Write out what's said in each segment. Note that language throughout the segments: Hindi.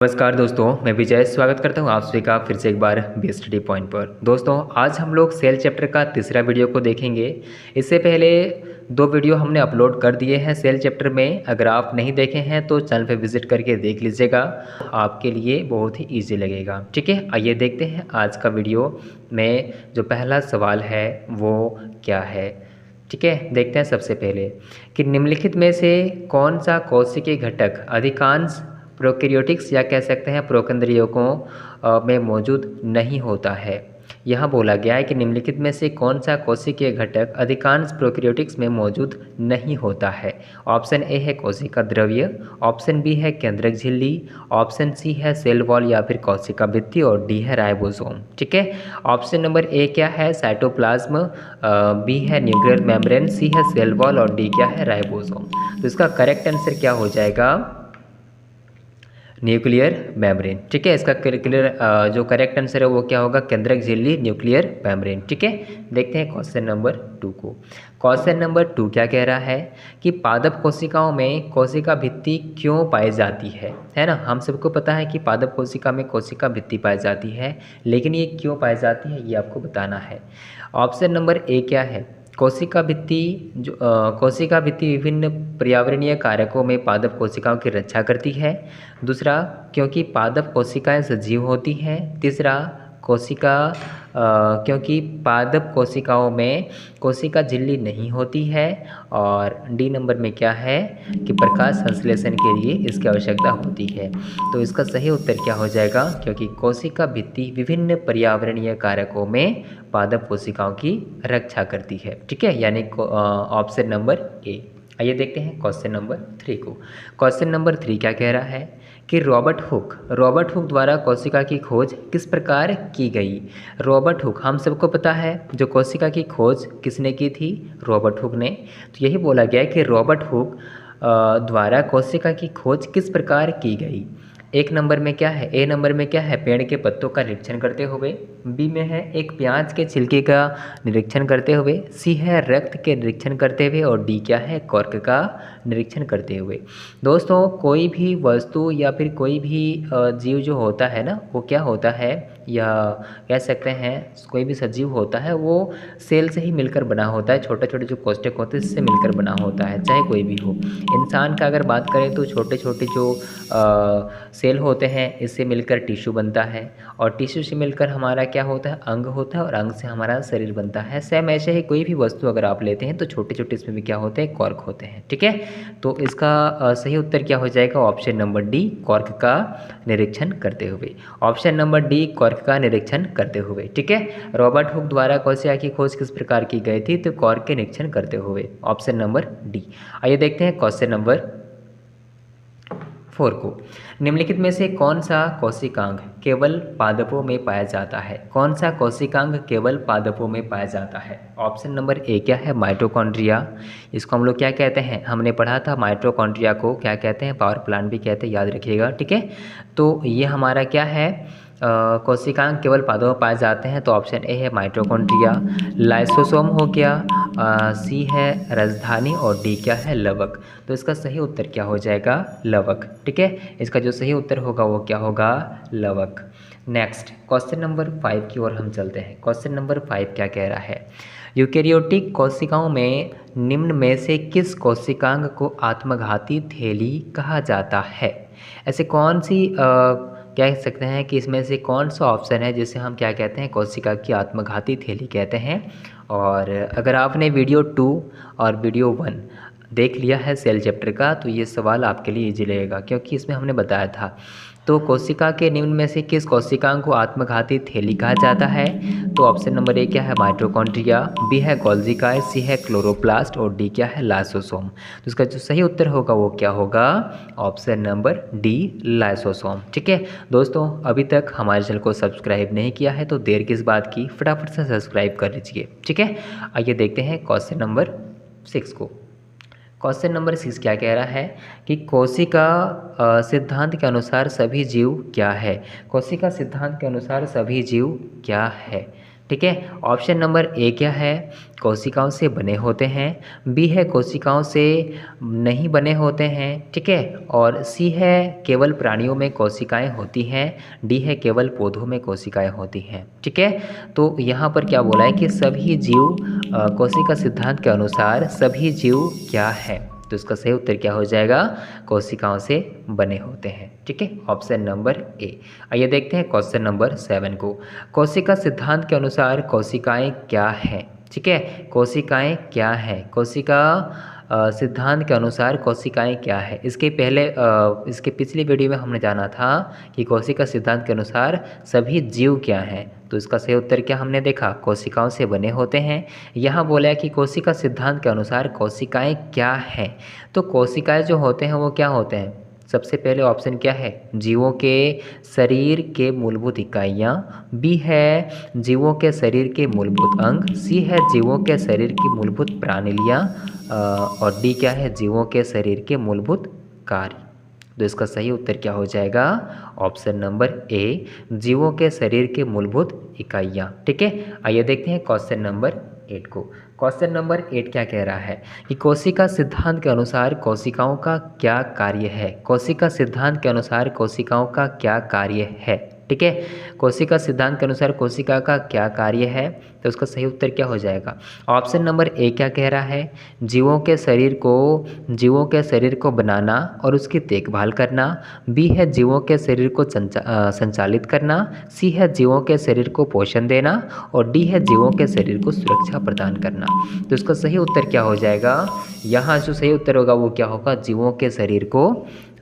नमस्कार दोस्तों, मैं विजय स्वागत करता हूं आप सभी का फिर से एक बार बी स्टडी पॉइंट पर। दोस्तों, आज हम लोग सेल चैप्टर का तीसरा वीडियो को देखेंगे। इससे पहले दो वीडियो हमने अपलोड कर दिए हैं सेल चैप्टर में। अगर आप नहीं देखे हैं तो चैनल पे विजिट करके देख लीजिएगा, आपके लिए बहुत ही ईजी लगेगा। ठीक है, आइए देखते हैं आज का वीडियो में जो पहला सवाल है वो क्या है। ठीक है, देखते हैं सबसे पहले कि निम्नलिखित में से कौन सा कोशिकीय घटक अधिकांश प्रोकैरियोटिक्स या कह सकते हैं प्रोकैरियोटिकों में मौजूद नहीं होता है। यहाँ बोला गया है कि निम्नलिखित में से कौन सा कोशिकीय घटक अधिकांश प्रोकैरियोटिक्स में मौजूद नहीं होता है। ऑप्शन ए है कोशिका द्रव्य, ऑप्शन बी है केंद्रक झिल्ली, ऑप्शन सी है सेल वॉल या फिर कोशिका भित्ति और डी है राइबोसोम। ठीक है, ऑप्शन नंबर ए क्या है साइटोप्लाज्म, बी है न्यूक्लियर मेम्ब्रेन, सी है सेल वॉल और डी क्या है राइबोसोम। तो इसका करेक्ट आंसर क्या हो जाएगा, न्यूक्लियर मेम्ब्रेन। ठीक है, इसका जो करेक्ट आंसर है वो क्या होगा, केंद्रक झिल्ली न्यूक्लियर मेम्ब्रेन। ठीक है, देखते हैं क्वेश्चन नंबर 2 को। क्वेश्चन नंबर 2 क्या कह रहा है कि पादप कोशिकाओं में कोशिका भित्ति क्यों पाई जाती है ना। हम सबको पता है कि पादप कोशिका में कोशिका भित्ति पाई जाती है, लेकिन ये क्यों पाई जाती है ये आपको बताना है। ऑप्शन नंबर ए क्या है, कोशिका भित्ति विभिन्न पर्यावरणीय कारकों में पादप कोशिकाओं की रक्षा करती है। दूसरा, क्योंकि पादप कोशिकाएं सजीव होती हैं। तीसरा, क्योंकि पादप कोशिकाओं में कोशिका झिल्ली नहीं होती है। और डी नंबर में क्या है कि प्रकाश संश्लेषण के लिए इसकी आवश्यकता होती है। तो इसका सही उत्तर क्या हो जाएगा, क्योंकि कोशिका भित्ति विभिन्न पर्यावरणीय कारकों में पादप कोशिकाओं की रक्षा करती है। ठीक है, यानी ऑप्शन नंबर ए। आइए देखते हैं क्वेश्चन नंबर 3 को। क्वेश्चन नंबर 3 क्या कह रहा है कि रॉबर्ट हुक द्वारा कोशिका की खोज किस प्रकार की गई। रॉबर्ट हुक, हम सबको पता है जो कोशिका की खोज किसने की थी, रॉबर्ट हुक ने। तो यही बोला गया है कि रॉबर्ट हुक द्वारा कोशिका की खोज किस प्रकार की गई। एक नंबर में क्या है, ए नंबर में क्या है, पेड़ के पत्तों का निरीक्षण करते हुए, बी में है एक प्याज के छिलके का निरीक्षण करते हुए, सी है रक्त के निरीक्षण करते हुए और डी क्या है, कॉर्क का निरीक्षण करते हुए। दोस्तों, कोई भी वस्तु या फिर कोई भी जीव जो होता है ना, वो क्या होता है या कह सकते हैं कोई भी सजीव होता है वो सेल से ही मिलकर बना होता है। छोटे छोटे जो कोष्ठक होते हैं इससे मिलकर बना होता है, चाहे कोई भी हो। इंसान का अगर बात करें तो छोटे छोटे जो सेल होते हैं इससे मिलकर टिश्यू बनता है और टिश्यू से मिलकर हमारा क्या होता है, अंग होता है और अंग से हमारा शरीर बनता है। सेम ऐसे ही कोई भी वस्तु अगर आप लेते हैं तो छोटे छोटे इसमें भी क्या होते हैं, कॉर्क होते हैं। ठीक है, तो इसका सही उत्तर क्या हो जाएगा, ऑप्शन नंबर डी, कॉर्क का निरीक्षण करते हुए। ऑप्शन नंबर डी, कॉर्क का निरीक्षण करते हुए। ठीक है, रॉबर्ट हुक द्वारा कोशिका की खोज किस प्रकार की गई थी, तो कॉर्क के निरीक्षण करते हुए, ऑप्शन नंबर डी। आइए देखते हैं क्वेश्चन नंबर 4 को। निम्नलिखित में से कौन सा कोशिकांग केवल पादपों में पाया जाता है। कौन सा कोशिकांग केवल पादपों में पाया जाता है। ऑप्शन नंबर ए क्या है, माइटोकॉन्ड्रिया। इसको हम लोग क्या कहते हैं, हमने पढ़ा था माइटोकॉन्ड्रिया को क्या कहते हैं, पावर प्लांट भी कहते हैं, याद रखिएगा। ठीक है, तो ये हमारा क्या है, कोशिकांग केवल पादपों में पाए जाते हैं। तो ऑप्शन ए है माइटोकॉन्ड्रिया। लाइसोसोम हो गया, सी है राजधानी और डी क्या है, लवक। तो इसका सही उत्तर क्या हो जाएगा, लवक। ठीक है, इसका जो सही उत्तर होगा वो क्या होगा, लवक। नेक्स्ट क्वेश्चन नंबर 5 की ओर हम चलते हैं। क्वेश्चन नंबर 5 क्या कह रहा है, यूकेरियोटिक कोशिकाओं में निम्न में से किस कोशिकांग को आत्मघाती थैली कहा जाता है। ऐसे कौन सी कह सकते हैं कि इसमें से कौन सा ऑप्शन है जिसे हम क्या कहते हैं, कोशिका की आत्मघाती थैली कहते हैं। और अगर आपने वीडियो 2 और वीडियो 1 देख लिया है सेल चैप्टर का तो ये सवाल आपके लिए इजी रहेगा, क्योंकि इसमें हमने बताया था। तो कोशिका के निम्न में से किस कोशिकांग को आत्मघाती थैली कहा जाता है। तो ऑप्शन नंबर ए क्या है, माइटोकॉन्ड्रिया, बी है गोल्जिकाय, सी है क्लोरोप्लास्ट और डी क्या है, लाइसोसोम। तो इसका जो सही उत्तर होगा वो क्या होगा, ऑप्शन नंबर डी, लाइसोसोम। ठीक है दोस्तों, अभी तक हमारे चैनल को सब्सक्राइब नहीं किया है तो देर किस बात की, फटाफट से सब्सक्राइब कर लीजिए। ठीक है, आइए देखते हैं क्वेश्चन नंबर 6 को। क्वेश्चन नंबर 6 क्या कह रहा है कि कोशिका सिद्धांत के अनुसार सभी जीव क्या है। कोशिका सिद्धांत के अनुसार सभी जीव क्या है। ठीक है। ऑप्शन नंबर ए क्या है, कोशिकाओं से बने होते हैं। बी है कोशिकाओं से नहीं बने होते हैं, ठीक है। और सी है केवल प्राणियों में कोशिकाएं होती हैं। डी है केवल पौधों में कोशिकाएं होती हैं, ठीक है। तो यहाँ पर क्या बोला है कि सभी जीव कोशिका सिद्धांत के अनुसार सभी जीव क्या है, तो इसका सही उत्तर क्या हो जाएगा, कोशिकाओं से बने होते हैं, ठीक है। Option number A. आइए देखते हैं क्वेश्चन नंबर 7 को। कोशिका सिद्धांत के अनुसार कोशिकाएं क्या हैं, ठीक है। कोशिकाएं क्या है, कोशिका सिद्धांत के अनुसार कोशिकाएं क्या है। इसके पिछली वीडियो में हमने जाना था कि कोशिका सिद्धांत के अनुसार सभी जीव क्या हैं, तो इसका सही उत्तर क्या हमने देखा, कोशिकाओं से बने होते हैं। यहाँ बोला है कि कोशिका सिद्धांत के अनुसार कोशिकाएं क्या हैं, तो कोशिकाएं जो होते हैं वो क्या होते हैं, सबसे पहले ऑप्शन क्या है, जीवों के शरीर के मूलभूत इकाइयाँ। बी है जीवों के शरीर के मूलभूत अंग। सी है जीवों के शरीर की मूलभूत प्रणालियाँ। और डी क्या है, जीवों के शरीर के मूलभूत कार्य। तो इसका सही उत्तर क्या हो जाएगा, ऑप्शन नंबर ए, जीवों के शरीर के मूलभूत इकाइयाँ, ठीक है। आइए देखते हैं क्वेश्चन नंबर 8 को। क्वेश्चन नंबर 8 क्या कह रहा है कि कोशिका सिद्धांत के अनुसार कोशिकाओं का क्या कार्य है। कोशिका सिद्धांत के अनुसार कोशिकाओं का क्या कार्य है, ठीक है। कोशिका सिद्धांत के अनुसार कोशिका का क्या कार्य है, तो उसका सही उत्तर क्या हो जाएगा। ऑप्शन नंबर ए क्या कह रहा है, जीवों के शरीर को बनाना और उसकी देखभाल करना। बी है जीवों के शरीर को संचालित करना। सी है जीवों के शरीर को पोषण देना। और डी है जीवों के शरीर को सुरक्षा प्रदान करना। तो इसका सही उत्तर क्या हो जाएगा, यहाँ जो सही उत्तर होगा वो क्या होगा, जीवों के शरीर को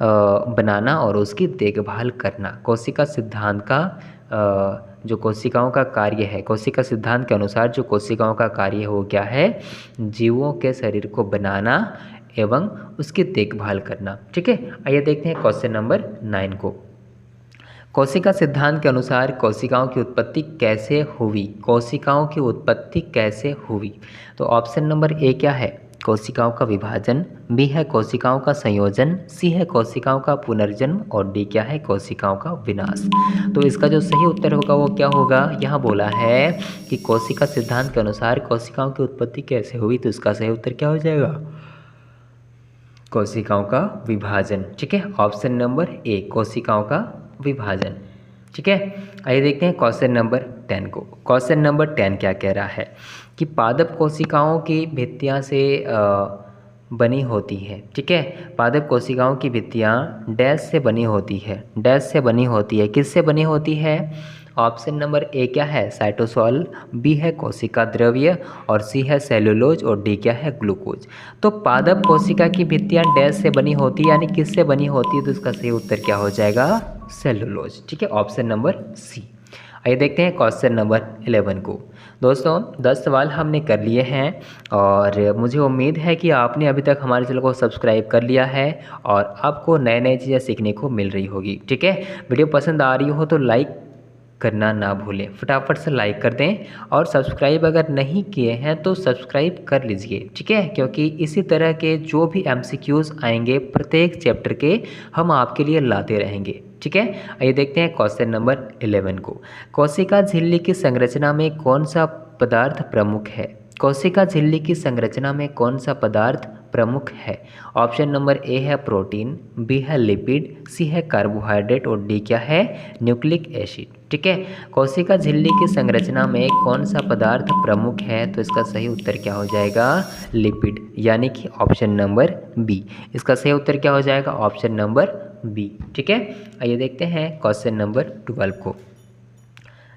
बनाना और उसकी देखभाल करना। कोशिका सिद्धांत का जो कोशिकाओं का कार्य है, कोशिका सिद्धांत के अनुसार जो कोशिकाओं का कार्य है वो क्या है, जीवों के शरीर को बनाना एवं उसकी देखभाल करना, ठीक है। आइए देखते हैं क्वेश्चन नंबर 9 को। कोशिका सिद्धांत के अनुसार कोशिकाओं की उत्पत्ति कैसे हुई, कोशिकाओं की उत्पत्ति कैसे हुई। तो ऑप्शन नंबर ए क्या है, कोशिकाओं का विभाजन। बी है कोशिकाओं का संयोजन। सी है कोशिकाओं का पुनर्जन्म। और डी क्या है, कोशिकाओं का विनाश। तो इसका जो सही उत्तर होगा वो क्या होगा, यहाँ बोला है कि कोशिका सिद्धांत के अनुसार कोशिकाओं की उत्पत्ति कैसे हुई, तो इसका सही उत्तर क्या हो जाएगा, कोशिकाओं का विभाजन, ठीक है। ऑप्शन नंबर ए, कोशिकाओं का विभाजन, ठीक है। आइए देखते हैं क्वेश्चन नंबर 10 को। क्वेश्चन नंबर 10 क्या कह रहा है कि पादप कोशिकाओं की भित्तियाँ से बनी होती है, ठीक है। पादप कोशिकाओं की भित्तियाँ डैश से बनी होती है, डैश से बनी होती है, किससे बनी होती है। ऑप्शन नंबर ए क्या है, साइटोसॉल। बी है कोशिका द्रव्य। और सी है सेलुलोज। और डी क्या है, ग्लूकोज। तो पादप कोशिका की भित्तियाँ डैश से बनी होती है, यानी किससे बनी होती है, तो इसका सही उत्तर क्या हो जाएगा, सेलुलोज, ठीक है। Option number C. आइए देखते हैं क्वेश्चन नंबर 11 को। दोस्तों 10 सवाल हमने कर लिए हैं और मुझे उम्मीद है कि आपने अभी तक हमारे चैनल को सब्सक्राइब कर लिया है और आपको नए नए चीज़ें सीखने को मिल रही होगी, ठीक है। वीडियो पसंद आ रही हो तो लाइक करना ना भूलें, फटाफट से लाइक कर दें। और सब्सक्राइब अगर नहीं किए हैं तो सब्सक्राइब कर लीजिए, ठीक है, क्योंकि इसी तरह के जो भी MCQs आएंगे प्रत्येक चैप्टर के हम आपके लिए लाते रहेंगे, ठीक है। आइए देखते हैं क्वेश्चन नंबर 11 को। कोशिका झिल्ली की संरचना में कौन सा पदार्थ प्रमुख है। कोशिका झिल्ली की संरचना में कौन सा पदार्थ प्रमुख है। ऑप्शन नंबर ए है प्रोटीन। बी है लिपिड। सी है कार्बोहाइड्रेट। और डी क्या है, न्यूक्लिक एसिड, ठीक है। कोशिका झिल्ली की संरचना में कौन सा पदार्थ प्रमुख है, तो इसका सही उत्तर क्या हो जाएगा, लिपिड, यानी कि ऑप्शन नंबर बी। इसका सही उत्तर क्या हो जाएगा, ऑप्शन नंबर बी, ठीक है। आइए देखते हैं क्वेश्चन नंबर 12 को।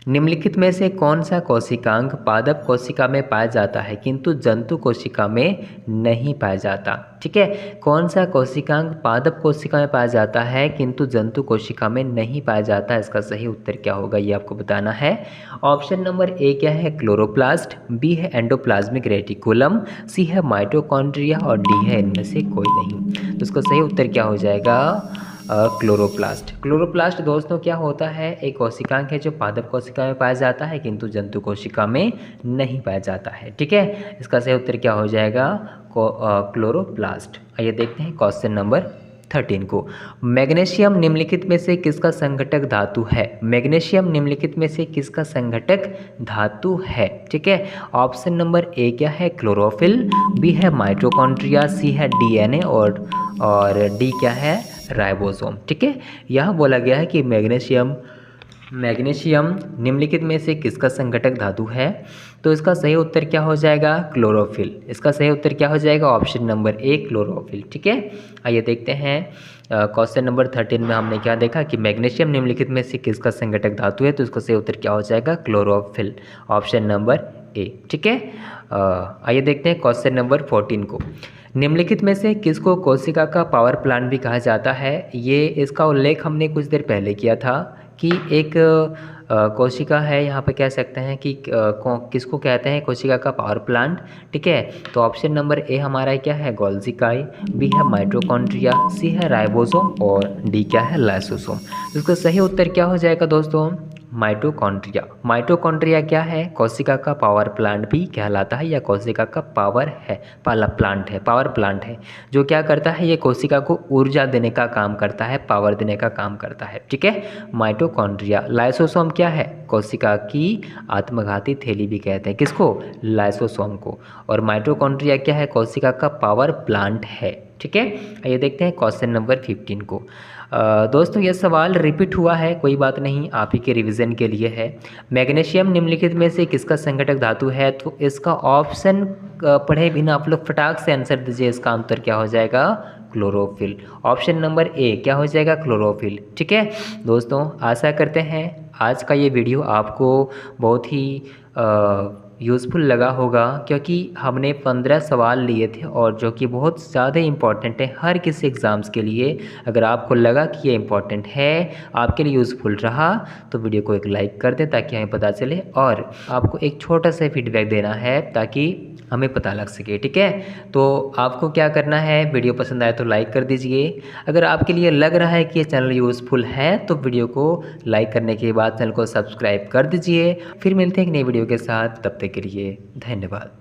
निम्नलिखित में से कौन सा कोशिकांग पादप कोशिका में पाया जाता है किंतु जंतु कोशिका में नहीं पाया जाता, ठीक है। कौन सा कोशिकांग पादप कोशिका में पाया जाता है किंतु जंतु कोशिका में नहीं पाया जाता, इसका सही उत्तर क्या होगा ये आपको बताना है। ऑप्शन नंबर ए क्या है, क्लोरोप्लास्ट। बी है एंडोप्लाज्मिक रेटिकुलम। सी है माइटोकॉन्ड्रिया। और डी है इनमें से कोई नहीं। तो इसका सही उत्तर क्या हो जाएगा, क्लोरोप्लास्ट। क्लोरोप्लास्ट दोस्तों क्या होता है, एक कोशिकांग है जो पादप कोशिका में पाया जाता है किंतु जंतु कोशिका में नहीं पाया जाता है, ठीक है। इसका सही उत्तर क्या हो जाएगा, क्लोरोप्लास्ट। आइए देखते हैं क्वेश्चन नंबर 13 को। क्वेश्चन नंबर 13 क्या कह रहा है कि पादप कोशिकाओं की भित्तियां डैश से बनी होती है। तो ऑप्शन नंबर ए क्या है, साइटोसॉल। बी है कोशिका द्रव्य। और सी है सेलुलोज। और डी क्या है, ग्लूकोज। तो पादप कोशिका की भित्तियां डैश से बनी होती है, किससे बनी होती है, तो इसका सही उत्तर क्या हो जाएगा, 13 को। मैग्नीशियम निम्नलिखित में से किसका संघटक धातु है? मैग्नीशियम निम्नलिखित में से किसका संघटक धातु है? ठीक है, ऑप्शन नंबर ए क्या है? क्लोरोफिल, बी है माइटोकॉन्ड्रिया, सी है डीएनए और डी क्या है? राइबोसोम। ठीक है, यह बोला गया है कि मैग्नीशियम निम्नलिखित में से किसका संघटक धातु है? तो इसका सही उत्तर क्या हो जाएगा? क्लोरोफिल। इसका सही उत्तर क्या हो जाएगा? Option number A chlorophyll. ठीक है, आइए देखते हैं क्वेश्चन नंबर 13 में हमने क्या देखा कि मैग्नीशियम निम्नलिखित में से किसका संघटक धातु है, तो इसका सही उत्तर क्या हो जाएगा? Chlorophyll, option number A. ठीक है, आइए देखते हैं क्वेश्चन नंबर 14 को। निम्नलिखित में से किसको कोशिका का पावर प्लांट भी कहा जाता है? ये इसका उल्लेख हमने कुछ देर पहले किया था कि एक कोशिका है, यहाँ पे कह सकते हैं कि किसको कहते हैं कोशिका का पावर प्लांट। ठीक है, तो ऑप्शन नंबर ए हमारा क्या है? गोल्जिकाई, बी है माइटोकॉन्ड्रिया, सी है राइबोसोम और डी क्या है? लाइसोसोम। इसका सही उत्तर क्या हो जाएगा दोस्तों? माइटोकॉन्ड्रिया। माइटोकॉन्ड्रिया क्या है? कोशिका का पावर प्लांट भी कहलाता है या कोशिका का पावर प्लांट है जो क्या करता है? ये कोशिका को ऊर्जा देने का काम करता है, पावर देने का काम करता है। ठीक है, माइटोकॉन्ड्रिया। लाइसोसोम क्या है? कोशिका की आत्मघाती थैली भी कहते हैं, किसको? लाइसोसोम को। और माइटोकॉन्ड्रिया क्या है? कोशिका का पावर प्लांट है। ठीक है, ये देखते हैं क्वेश्चन नंबर 15 को। दोस्तों ये सवाल रिपीट हुआ है, कोई बात नहीं, आप ही के रिवीजन के लिए है। मैग्नीशियम निम्नलिखित में से किसका संघटक धातु है? तो इसका ऑप्शन पढ़े बिना आप लोग फटाक से आंसर दीजिए। इसका उत्तर क्या हो जाएगा? क्लोरोफिल। ऑप्शन नंबर ए क्या हो जाएगा? क्लोरोफिल। ठीक है दोस्तों, आशा करते हैं आज का ये वीडियो आपको बहुत ही यूज़फुल लगा होगा, क्योंकि हमने 15 सवाल लिए थे और जो कि बहुत ज़्यादा इम्पॉर्टेंट है हर किसी एग्ज़ाम्स के लिए। अगर आपको लगा कि ये इम्पॉर्टेंट है, आपके लिए यूज़फुल रहा, तो वीडियो को एक लाइक कर दें ताकि हमें पता चले, और आपको एक छोटा सा फीडबैक देना है ताकि हमें पता लग सके। ठीक है, तो आपको क्या करना है, वीडियो पसंद आए तो लाइक कर दीजिए। अगर आपके लिए लग रहा है कि ये चैनल यूज़फुल है तो वीडियो को लाइक करने के बाद चैनल को सब्सक्राइब कर दीजिए। फिर मिलते हैं एक नई वीडियो के साथ, तब तक के लिए धन्यवाद।